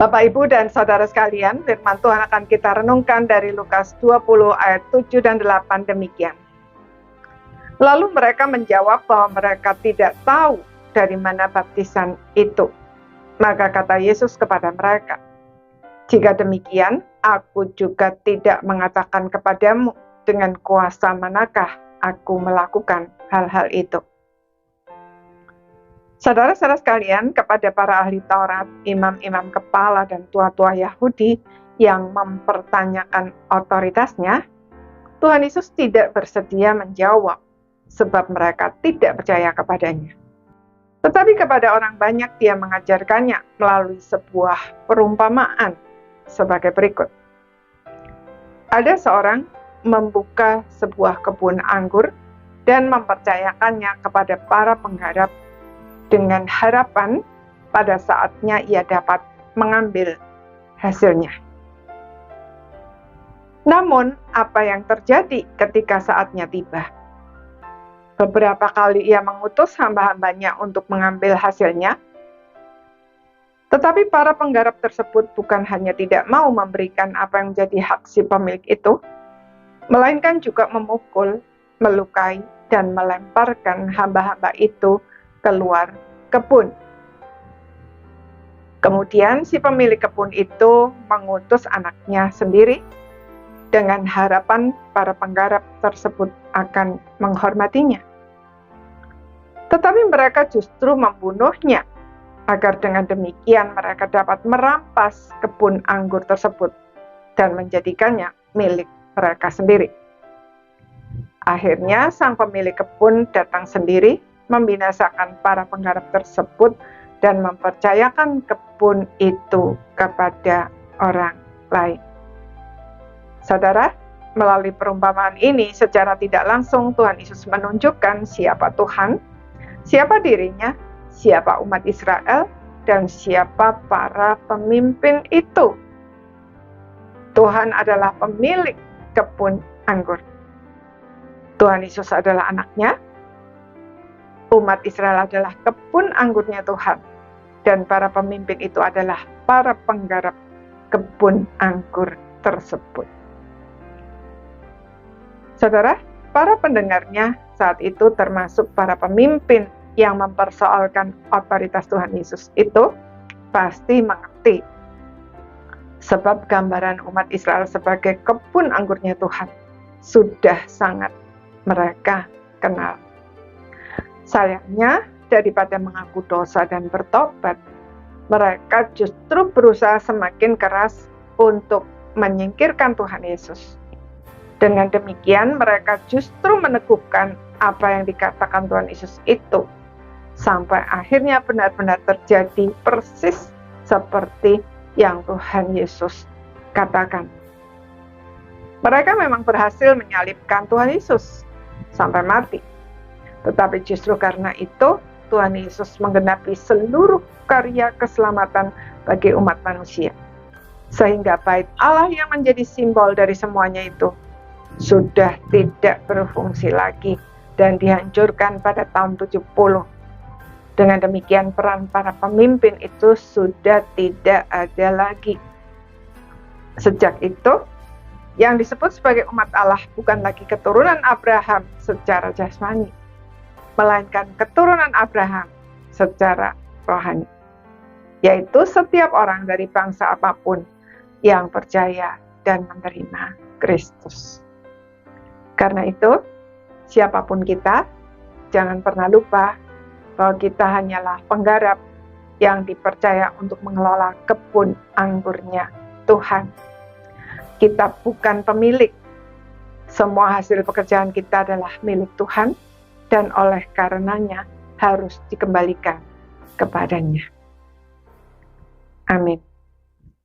Bapak, Ibu, dan saudara sekalian, firman Tuhan akan kita renungkan dari Lukas 20 ayat 7 dan 8 demikian. Lalu mereka menjawab bahwa mereka tidak tahu dari mana baptisan itu. Maka kata Yesus kepada mereka, "Jika demikian, aku juga tidak mengatakan kepadamu dengan kuasa manakah aku melakukan hal-hal itu." Saudara-saudara sekalian, kepada para ahli Taurat, imam-imam kepala dan tua-tua Yahudi yang mempertanyakan otoritasnya, Tuhan Yesus tidak bersedia menjawab sebab mereka tidak percaya kepadanya. Tetapi kepada orang banyak dia mengajarkannya melalui sebuah perumpamaan sebagai berikut. Ada seorang membuka sebuah kebun anggur dan mempercayakannya kepada para penggarap dengan harapan pada saatnya ia dapat mengambil hasilnya. Namun, apa yang terjadi ketika saatnya tiba? Beberapa kali ia mengutus hamba-hambanya untuk mengambil hasilnya, tetapi para penggarap tersebut bukan hanya tidak mau memberikan apa yang menjadi hak si pemilik itu, melainkan juga memukul, melukai, dan melemparkan hamba-hamba itu keluar kebun. Kemudian si pemilik kebun itu mengutus anaknya sendiri dengan harapan para penggarap tersebut akan menghormatinya. Tetapi mereka justru membunuhnya, agar dengan demikian mereka dapat merampas kebun anggur tersebut dan menjadikannya milik mereka sendiri. Akhirnya sang pemilik kebun datang sendiri, membinasakan para penggarap tersebut dan mempercayakan kebun itu kepada orang lain. Saudara, melalui perumpamaan ini secara tidak langsung Tuhan Yesus menunjukkan siapa Tuhan, siapa dirinya, siapa umat Israel, dan siapa para pemimpin itu. Tuhan adalah pemilik kebun anggur. Tuhan Yesus adalah anaknya. Umat Israel adalah kebun anggurnya Tuhan, dan para pemimpin itu adalah para penggarap kebun anggur tersebut. Saudara, para pendengarnya saat itu termasuk para pemimpin yang mempersoalkan otoritas Tuhan Yesus itu pasti mengerti, sebab gambaran umat Israel sebagai kebun anggurnya Tuhan sudah sangat mereka kenal. Sayangnya, daripada mengaku dosa dan bertobat, mereka justru berusaha semakin keras untuk menyingkirkan Tuhan Yesus. Dengan demikian, mereka justru meneguhkan apa yang dikatakan Tuhan Yesus itu, sampai akhirnya benar-benar terjadi persis seperti yang Tuhan Yesus katakan. Mereka memang berhasil menyalibkan Tuhan Yesus sampai mati. Tetapi justru karena itu, Tuhan Yesus menggenapi seluruh karya keselamatan bagi umat manusia. Sehingga bait Allah yang menjadi simbol dari semuanya itu sudah tidak berfungsi lagi dan dihancurkan pada tahun 70. Dengan demikian peran para pemimpin itu sudah tidak ada lagi. Sejak itu, yang disebut sebagai umat Allah bukan lagi keturunan Abraham secara jasmani, melainkan keturunan Abraham secara rohani, yaitu setiap orang dari bangsa apapun yang percaya dan menerima Kristus. Karena itu, siapapun kita, jangan pernah lupa bahwa kita hanyalah penggarap yang dipercaya untuk mengelola kebun anggurnya Tuhan. Kita bukan pemilik. Semua hasil pekerjaan kita adalah milik Tuhan, dan oleh karenanya harus dikembalikan kepadanya. Amin.